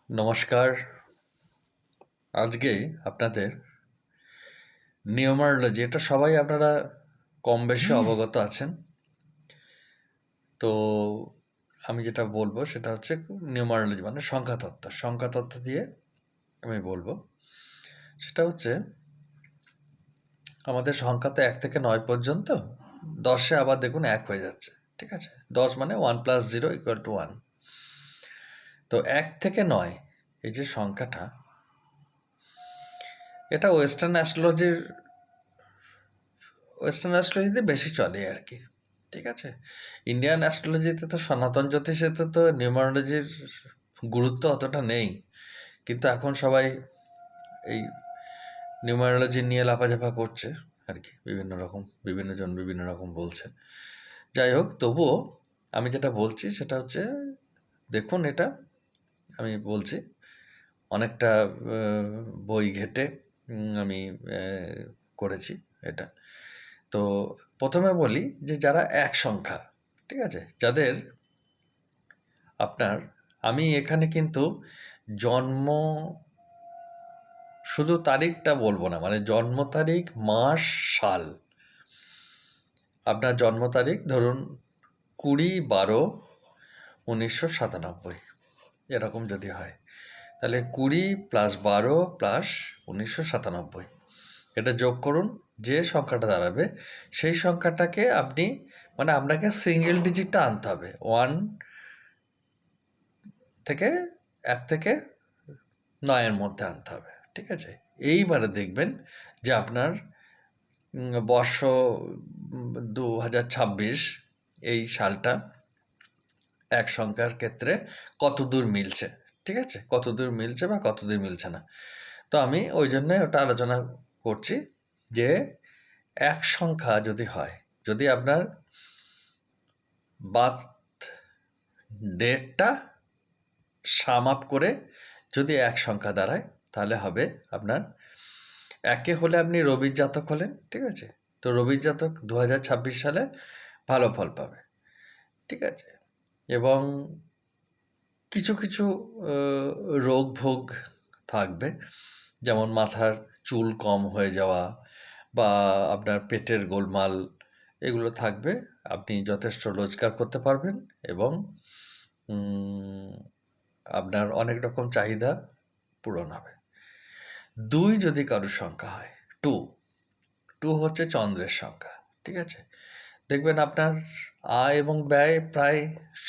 নমস্কার। আজকে আপনাদের নিউমারোলজি, এটা সবাই আপনারা কম বেশি অবগত আছেন। তো আমি যেটা বলবো সেটা হচ্ছে নিউমারোলজি মানে সংখ্যাতত্ত্ব। সংখ্যাতত্ত্ব দিয়ে আমি বলবো সেটা হচ্ছে আমাদের সংখ্যা তো 1 থেকে 9 পর্যন্ত। 10-এ আবার দেখুন 1 হয়ে যাচ্ছে। ঠিক আছে? 10 মানে 1 + 0 = 1। তো 1 থেকে 9 এই যে সংখ্যাটা, এটা ওয়েস্টার্ন অ্যাস্ট্রোলজিতে বেশি চলে আর কি। ঠিক আছে? ইন্ডিয়ান অ্যাস্ট্রোলজিতে তো সনাতন জ্যোতিষেতে তো নিউমারোলজির গুরুত্ব অতটা নেই, কিন্তু এখন সবাই এই নিউমারোলজি নিয়ে লাফাঝাফা করছে আর কি। বিভিন্ন জন বিভিন্ন রকম বলছে। যাই হোক, তবুও আমি যেটা বলছি সেটা হচ্ছে, দেখুন এটা আমি বলছি অনেকটা বই ঘেঁটে আমি করেছি এটা। তো প্রথমে বলি যে যারা এক সংখ্যা, ঠিক আছে, যাদের আপনার, আমি এখানে কিন্তু জন্ম শুধু তারিখটা বলবো না, মানে জন্ম তারিখ, মাস, সাল। আপনার জন্ম তারিখ ধরুন 20/12/1997, এরকম যদি হয় তাহলে 20 + 12 + 1997, এটা যোগ করুন, যে সংখ্যাটা দাঁড়াবে সেই সংখ্যাটাকে আপনি, মানে আপনাকে সিঙ্গেল ডিজিটটা আনতে হবে। 1 থেকে 9-এর মধ্যে আনতে হবে। ঠিক আছে? এইবারে দেখবেন যে আপনার বর্ষ 2026 এই সালটা এক সংখ্যার ক্ষেত্রে কতদূর মিলছে। ঠিক আছে? কতদূর মিলছে বা কতদূর মিলছে না। তো আমি ওই জন্যে ওটা আলোচনা করছি যে এক সংখ্যা যদি হয়, যদি আপনার বার্থ ডেটটা সাম আপ করে যদি এক সংখ্যা দাঁড়ায়, তাহলে হবে আপনার, একে হলে আপনি রবির জাতক হলেন। ঠিক আছে? তো রবির জাতক 2026 সালে ভালো ফল পাবে। ঠিক আছে? এবং কিছু কিছু রোগ ভোগ থাকবে, যেমন মাথার চুল কম হয়ে যাওয়া বা আপনার পেটের গোলমাল, এগুলো থাকবে। আপনি যথেষ্ট রোজগার করতে পারবেন এবং আপনার অনেক রকম চাহিদা পূরণ হবে। 2 যদি কারোর সংখ্যা হয়, 2 হচ্ছে চন্দ্রের সংখ্যা। ঠিক আছে? দেখবেন আপনার আয় এবং ব্যয় প্রায়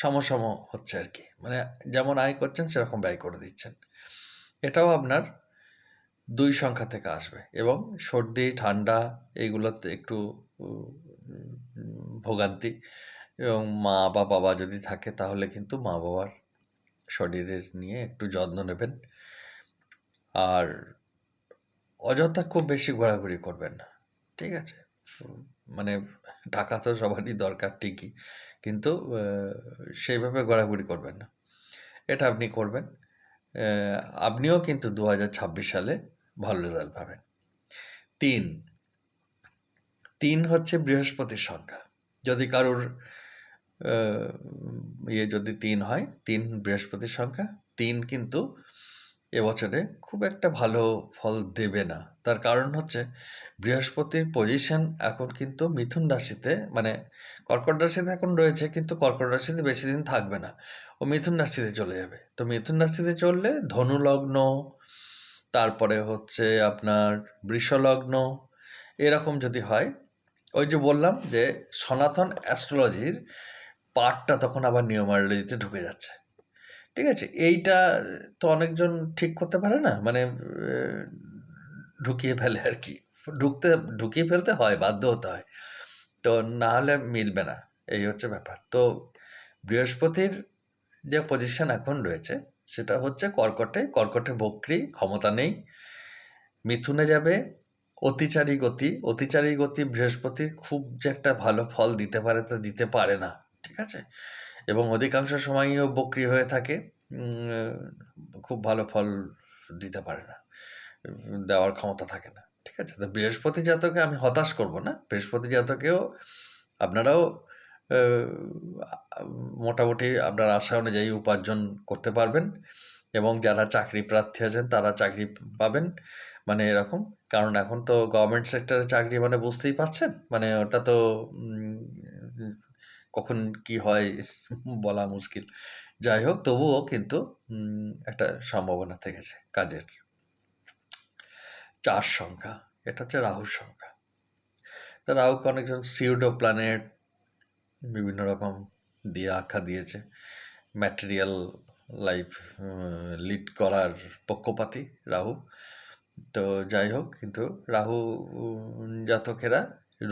সমসম হচ্ছে আর কি। মানে যেমন আয় করছেন সেরকম ব্যয় করে দিচ্ছেন। এটাও আপনার 2 সংখ্যা থেকে আসবে এবং সর্দি, ঠান্ডা এইগুলোতে একটু ভোগান্তি, এবং মা বা বাবা যদি থাকে তাহলে কিন্তু মা-বাবার শরীরের নিয়ে একটু যত্ন নেবেন। আর অযথা খুব বেশি ঘোরাঘুরি করবেন না। ঠিক আছে? মানে টাকা তো সবারই দরকার ঠিকই, কিন্তু সেইভাবে ঘোরাঘুরি করবেন না। এটা আপনি করবেন। আপনিও কিন্তু 2026 সালে ভালো রেজাল্ট পাবেন। 3 হচ্ছে বৃহস্পতির সংখ্যা। যদি কারোর যদি 3 হয়, 3 বৃহস্পতির সংখ্যা। 3 কিন্তু এবছরে খুব একটা ভালো ফল দেবে না। তার কারণ হচ্ছে বৃহস্পতির পজিশন এখন কিন্তু মিথুন রাশিতে, মানে কর্কট রাশিতে এখন রয়েছে, কিন্তু কর্কট রাশিতে বেশি দিন থাকবে না। ও মিথুন রাশিতে চলে যাবে। তো মিথুন রাশিতে চললে ধনু লগ্ন, তারপরে হচ্ছে আপনার বৃষ লগ্ন, এরকম যদি হয়, ওই যে বললাম যে সনাতন অ্যাস্ট্রোলজির পার্টটা তখন আবার নিউমারোলজিতে ঢুকে যাচ্ছে। ঠিক আছে? এইটা তো অনেকজন ঠিক করতে পারে না। মানে ঢুকিয়ে ফেলে আর কি। ঢুকিয়ে ফেলতে হয়, বাধ্য হতে হয়। তো না হলে মিলবে না। এই হচ্ছে ব্যাপার। তো বৃহস্পতির যে পজিশন এখন রয়েছে সেটা হচ্ছে কর্কটে। কর্কটে বক্রী, ক্ষমতা নেই। মিথুনে যাবে, অতিচারী গতি। অতিচারী গতি বৃহস্পতির খুব যে একটা ভালো ফল দিতে পারে তা দিতে পারে না। ঠিক আছে? এবং অধিকাংশ সময়ই ও বক্রী হয়ে থাকে। খুব ভালো ফল দিতে পারে না। দেওয়ার ক্ষমতা থাকে না। ঠিক আছে? তো বৃহস্পতি জাতকে আমি হতাশ করব না। বৃহস্পতি জাতকেও আপনারাও মোটামুটি আপনার আশা অনুযায়ী উপার্জন করতে পারবেন এবং যারা চাকরি প্রার্থী আছেন তারা চাকরি পাবেন, মানে এরকম। কারণ এখন তো গভর্নমেন্ট সেক্টরে চাকরি মানে বুঝতেই পাচ্ছেন, মানে ওটা তো কখন কি হয় বলা মুশকিল। যাই হোক, তবুও কিন্তু একটা সম্ভাবনা থেকেছে কাজের। 4 সংখ্যা, এটা হচ্ছে রাহুর সংখ্যা। তো রাহুকে অনেকজন সিউডো প্ল্যানেট বিভিন্ন রকম দিয়ে আখ্যা দিয়েছে, ম্যাটেরিয়াল লাইফ লিড করার পক্ষপাতী রাহু। তো যাই হোক, কিন্তু রাহু জাতকেরা,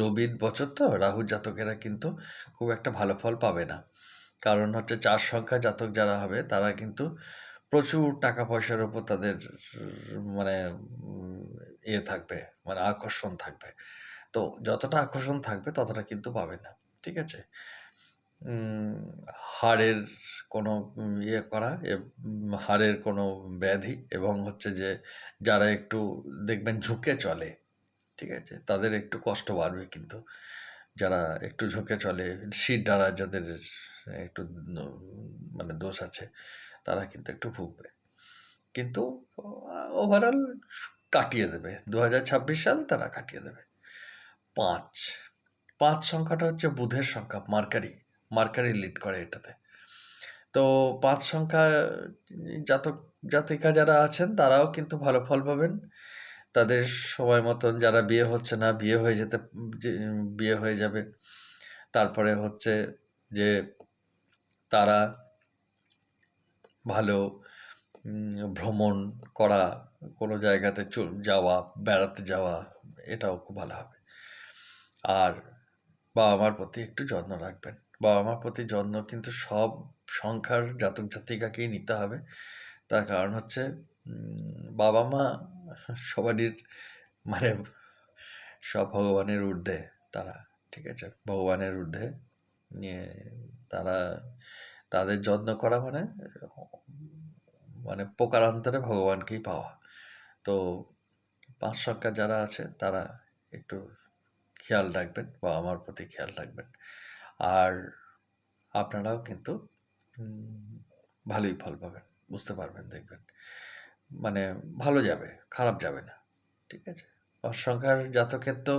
রবির বছর তো, রাহু জাতকেরা কিন্তু খুব একটা ভালো ফল পাবে না। কারণ হচ্ছে 4 সংখ্যা জাতক যারা হবে তারা কিন্তু প্রচুর টাকা পয়সার উপর তাদের মানে থাকবে, মানে আকর্ষণ থাকবে। তো যতটা আকর্ষণ থাকবে ততটা কিন্তু পাবে না, ঠিক আছে? হাড়ের কোনো করা, হাড়ের কোনো ব্যাধি, এবং হচ্ছে যে যারা একটু দেখবেন ঝুঁকে চলে, ঠিক আছে? তাদের একটু কষ্ট বাড়বে কিন্তু। যারা একটু ঝুঁকে চলে, শিরদাঁড়া যাদের একটু মানে দোষ আছে, তারা কিন্তু একটু ভুগবে। কিন্তু ওভারঅল কাটিয়ে দেবে। 2026 সাল তারা কাটিয়ে দেবে। 5 সংখ্যাটা হচ্ছে বুধের সংখ্যা, মার্কারি লিড করে এটাতে। তো 5 সংখ্যা জাতক জাতিকা যারা আছেন তারাও কিন্তু ভালো ফল পাবেন। তাদের সময় মতন, যারা বিয়ে হচ্ছে না, বিয়ে হয়ে যাবে। তারপরে হচ্ছে যে তারা ভালো ভ্রমণ করা, কোনো জায়গাতে যাওয়া, বেড়াতে যাওয়া, এটাও খুব ভালো হবে। আর বাবা মার প্রতি একটু যত্ন রাখবেন। বাবা মার প্রতি যত্ন কিন্তু সব সংখ্যার জাতক জাতিকাকেই নিতে হবে। তার কারণ হচ্ছে বাবা মা সবারই, মানে সব ভগবানের ঊর্ধ্বে তারা, ঠিক আছে? ভগবানের ঊর্ধ্বে নিয়ে তারা, তাদের যত্ন করা মানে প্রকারান্তরে ভগবানকেই পাওয়া। তো 5 সংখ্যা যারা আছে তারা একটু খেয়াল রাখবেন, বাবা মার প্রতি খেয়াল রাখবেন। আর আপনারাও কিন্তু ভালোই ফল পাবেন, বুঝতে পারবেন, দেখবেন মানে ভালো যাবে, খারাপ যাবে না, ঠিক আছে? 5 সংখ্যার জাতকের তো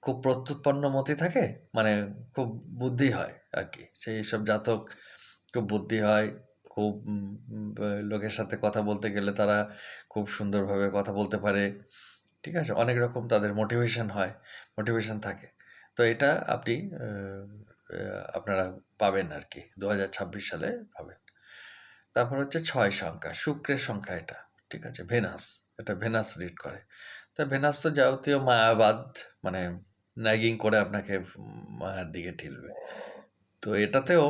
খুব প্রত্যুৎপন্ন মতি থাকে, মানে খুব বুদ্ধি হয় আর কি। সেই সব জাতক খুব বুদ্ধি হয়, খুব লোকের সাথে কথা বলতে গেলে তারা খুব সুন্দরভাবে কথা বলতে পারে, ঠিক আছে? অনেক রকম তাদের মোটিভেশন থাকে। তো এটা আপনি আপনারা পাবেন আর কি, 2026 সালে পাবেন। তারপর হচ্ছে 6 সংখ্যা, শুক্রের সংখ্যা এটা, ঠিক আছে? এটা ভেনাস রিড করে। তা ভেনাস তো যাবতীয় মায়াবাদ, মানে ন্যাগিং করে আপনাকে মায়ার দিকে ঠেলবে। তো এটাতেও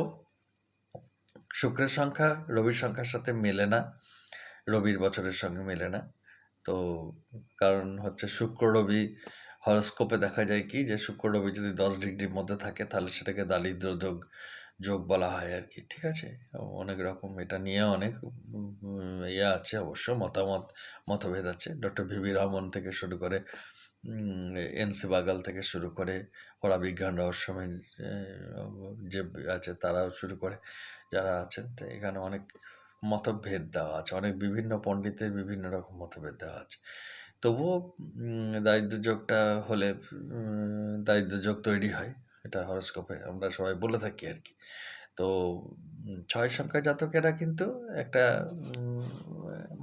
শুক্রের সংখ্যা রবির সংখ্যার সাথে মেলে না, রবির বছরের সঙ্গে মেলে না। তো কারণ হচ্ছে শুক্র রবি হরোস্কোপে দেখা যায় কি, যে শুক্র রবি যদি 10 ডিগ্রির মধ্যে থাকে তাহলে সেটাকে দারিদ্র যোগ বলা হয় আর কি, ঠিক আছে? অনেক রকম এটা নিয়ে অনেক আছে, অবশ্য মতভেদ আছে। ডক্টর ভিভি রহমান থেকে শুরু করে এনসি বাগাল থেকে শুরু করে ওরা বিজ্ঞান রহস্যময় যে আছে তারাও শুরু করে যারা আছেন, তো এখানে অনেক মতভেদ দেওয়া আছে, অনেক বিভিন্ন পণ্ডিতের বিভিন্ন রকম মতভেদ দেওয়া আছে। তবুও দারিদ্র যোগটা হলে দারিদ্র যোগ তৈরি হয়, এটা হরোস্কোপে আমরা সবাই বলে থাকি আর কি। তো 6 সংখ্যা জাতকেরা কিন্তু একটা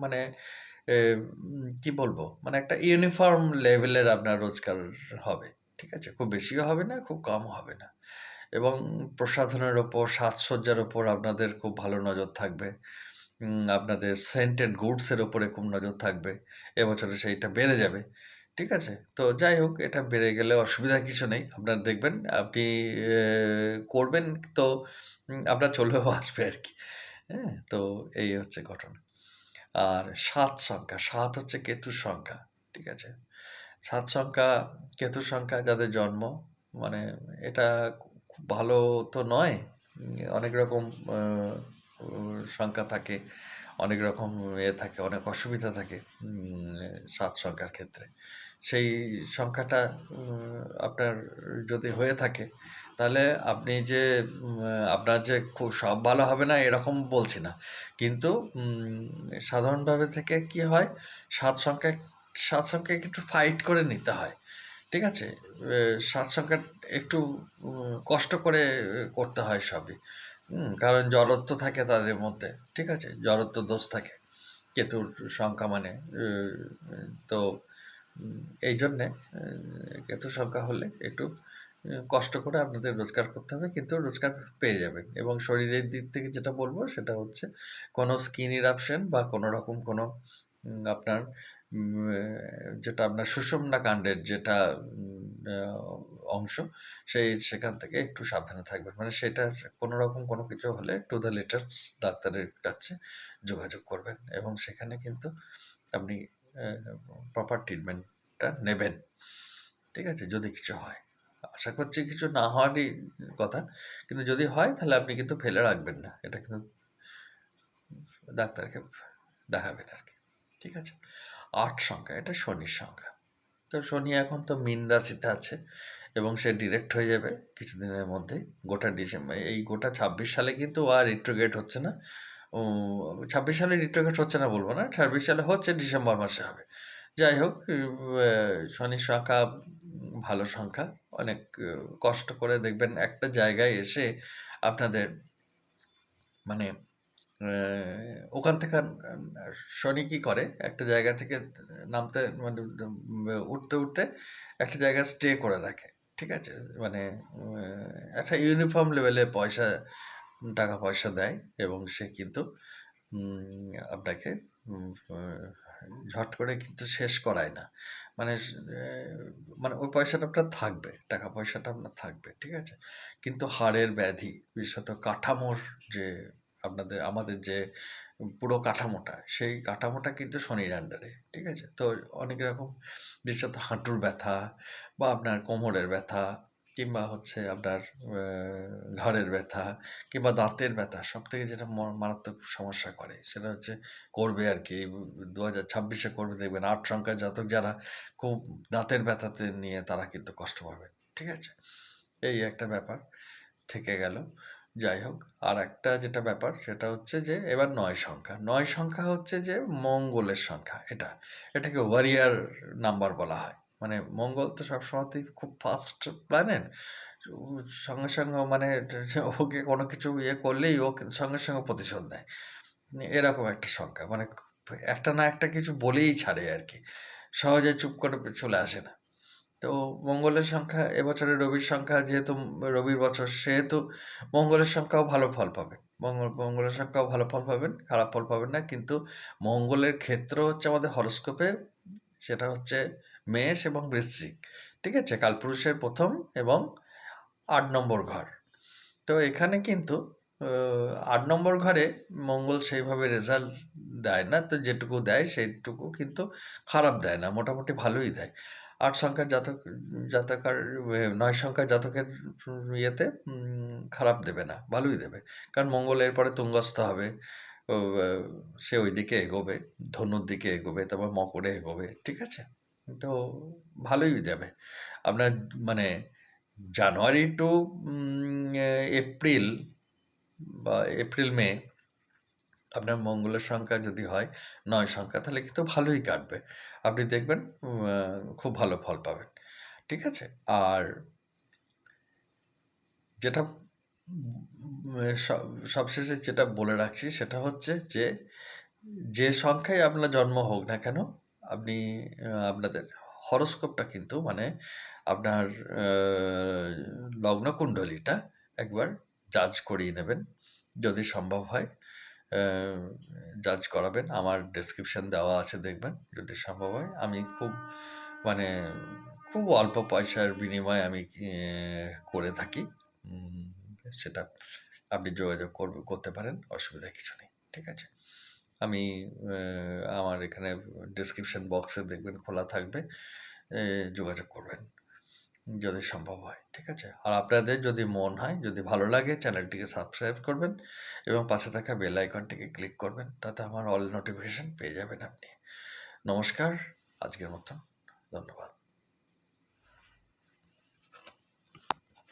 মানে কি বলবো, মানে একটা ইউনিফর্ম লেভেলের আপনার রোজগার হবে, ঠিক আছে? খুব বেশিও হবে না, খুব কমও হবে না। এবং প্রসাধনের ওপর, সাজসজ্জার ওপর আপনাদের খুব ভালো নজর থাকবে। আপনাদের সেন্টেড গুডসের ওপরে খুব নজর থাকবে। এবছরে সেইটা বেড়ে যাবে, ঠিক আছে? তো যাই হোক, এটা বেড়ে গেলে অসুবিধার কিছু নেই। আপনার দেখবেন আপনি করবেন, তো আপনার চলেও আসবে আর কি, হ্যাঁ? তো এই হচ্ছে ঘটনা। আর 7 সংখ্যা, 7 হচ্ছে কেতুর সংখ্যা, ঠিক আছে? 7 সংখ্যা কেতুর সংখ্যা যাদের জন্ম, মানে এটা খুব ভালো তো নয়। অনেক রকম সংখ্যা থাকে, অনেক রকম থাকে, অনেক অসুবিধা থাকে 7 সংখ্যার ক্ষেত্রে। সেই সংখ্যাটা আপনার যদি হয়ে থাকে তাহলে আপনি যে আপনার যে খুব সব ভালো হবে না এরকম বলছি না, কিন্তু সাধারণভাবে থেকে কি হয়, সাত সংখ্যায় সাত সংখ্যায় একটু ফাইট করে নিতে হয়, ঠিক আছে? সাত সংখ্যা একটু কষ্ট করে করতে হয় সবই, কারণ জড়ত্ব থাকে তাদের মধ্যে, ঠিক আছে? জড়ত্ব দোষ থাকে কেতুর সংখ্যা মানে, তো এই জন্যে কেতু সংখ্যা হলে একটু কষ্ট করে আপনাদের রোজগার করতে হবে, কিন্তু রোজগার পেয়ে যাবেন। এবং শরীরের দিক থেকে যেটা বলবো সেটা হচ্ছে কোনো স্কিন ইরাপশন বা কোনো রকম কোনো আপনার যেটা আপনার সুষুম্না কাণ্ডের যেটা অংশ, সেখান থেকে একটু সাবধানে থাকবেন, মানে সেটার কোনো রকম কোনো কিছু হলে টু দ্য লেটেস্ট ডাক্তারের কাছে যোগাযোগ করবেন, এবং সেখানে কিন্তু আপনি প্রপার ট্রিটমেন্টটা নেবেন, ঠিক আছে? যদি কিছু হয়, আশা করছি কিছু না হওয়ারই কথা, কিন্তু যদি হয় তাহলে আপনি কিন্তু ফেলে রাখবেন না, এটা কিন্তু ডাক্তারকে দেখাবেন আর কি, ঠিক আছে? ৮ সংখ্যা, এটা শনির সংখ্যা। তো শনি এখন তো মীন রাশিতে আছে এবং সে ডিরেক্ট হয়ে যাবে কিছুদিনের মধ্যেই, গোটা ডিসেম্বর, এই গোটা ২৬ সালে কিন্তু আর রিট্রোগ্রেড হচ্ছে না। ২৬ সালে রিট্রোগ্রেড হচ্ছে না বলবো না, ২৬ সালে হচ্ছে, ডিসেম্বর মাসে হবে। যাই হোক, শনির সংখ্যা ভালো সংখ্যা, অনেক কষ্ট করে দেখবেন একটা জায়গায় এসে আপনাদের মানে ওখান থেকে শনি কি করে, একটা জায়গা থেকে নামতে মানে উঠতে উঠতে একটা জায়গায় স্টে করে রাখে, ঠিক আছে? মানে একটা ইউনিফর্ম লেভেলে টাকা পয়সা দেয়, এবং সে কিন্তু আপনাকে ঝট করে কিন্তু শেষ করায় না, মানে মানে ওই পয়সাটা আপনার থাকবে, টাকা পয়সাটা আপনার থাকবে, ঠিক আছে? কিন্তু হাড়ের ব্যাধি, বিশেষত কাঠামোর যে আমাদের যে পুরো কাঠামোটা, সেই কাঠামোটা কিন্তু শনির আন্ডারে, ঠিক আছে? তো অনেক রকম, বিশেষত হাঁটুর ব্যথা বা আপনার কোমরের ব্যথা, কিংবা হচ্ছে আপনার ঘাড়ের ব্যথা, কিংবা দাঁতের ব্যথা, সব থেকে যেটা মারাত্মক সমস্যা করে সেটা হচ্ছে করবে আর কি 2026-এ করবে, দেখবেন ৮ সংখ্যার জাতক যারা খুব দাঁতের ব্যথাতে নিয়ে তারা কিন্তু কষ্ট পাবে, ঠিক আছে? এই একটা ব্যাপার থেকে গেল। যাই হোক, আর একটা যেটা ব্যাপার সেটা হচ্ছে যে এবার ৯ সংখ্যা। ৯ সংখ্যা হচ্ছে যে মঙ্গলের সংখ্যা, এটাকে ওয়ারিয়ার নাম্বার বলা হয়। মানে মঙ্গল তো সবসময়তেই খুব ফাস্ট প্ল্যানেট, সঙ্গে সঙ্গে মানে ওকে কোনো কিছু ইয়ে করলেই ও সঙ্গে সঙ্গে প্রতিশোধ নেয়, এরকম একটা সংখ্যা, মানে একটা না একটা কিছু বলেই ছাড়ে আর কি, সহজে চুপ করে চলে আসে না। তো মঙ্গলের সংখ্যা, এবছরে রবির সংখ্যা যেহেতু রবির বছর, সেহেতু মঙ্গলের সংখ্যাও ভালো ফল পাবেন, মঙ্গলের সংখ্যাও ভালো ফল পাবেন, খারাপ ফল পাবেন না, কিন্তু মঙ্গলের ক্ষেত্র হচ্ছে আমাদের হরস্কোপে, সেটা হচ্ছে মেষ এবং বৃশ্চিক, ঠিক আছে? কালপুরুষের প্রথম এবং ৮ নম্বর ঘর। তো এখানে কিন্তু ৮ নম্বর ঘরে মঙ্গল সেইভাবে রেজাল্ট দেয় না, তো যেটুকু দেয় সেইটুকু কিন্তু খারাপ দেয় না, মোটামুটি ভালোই দেয়। ৮ সংখ্যার জাতকের ৯ সংখ্যার জাতকের ইয়েতে খারাপ দেবে না, ভালোই দেবে। কারণ মঙ্গল এরপরে তুঙ্গস্থ হবে, ও সে ওইদিকে এগোবে, ধনুর দিকে এগোবে, তারপর মকরে এগোবে, ঠিক আছে? তো ভালোই দেবে। আপনার মানে জানুয়ারি টু এপ্রিল বা এপ্রিল-মে আপনার মঙ্গলের সংখ্যা যদি হয় ৯ সংখ্যা, তাহলে কিন্তু ভালোই কাটবে। আপনি দেখবেন খুব ভালো ফল পাবেন, ঠিক আছে? আর যেটা সবশেষে যেটা বলে রাখছি সেটা হচ্ছে যে, যে সংখ্যায় আপনার জন্ম হোক না কেন, আপনি আপনাদের হরোস্কোপটা কিন্তু মানে আপনার লগ্নকুণ্ডলীটা একবার জাজ করিয়ে নেবেন, যদি সম্ভব হয় জাজ করাবেন। আমার ডেসক্রিপশন দেওয়া আছে, দেখবেন যদি সম্ভব হয়। আমি মানে খুব অল্প পয়সার বিনিময়ে আমি করে থাকি, সেটা আপনি যোগাযোগ করতে পারেন, অসুবিধা কিছু নেই, ঠিক আছে? আমি আমার এখানে ডেসক্রিপশন বক্সে দেখবেন খোলা থাকবে, যোগাযোগ করবেন যদি সম্ভব হয়, ঠিক আছে? আর আপনাদের যদি মন হয়, যদি ভালো লাগে, চ্যানেলটিকে সাবস্ক্রাইব করবেন এবং পাশে থাকা বেল আইকনটিকে ক্লিক করবেন, তাতে আমার অল নোটিফিকেশন পেয়ে যাবেন আপনি। নমস্কার, আজকের মতন ধন্যবাদ।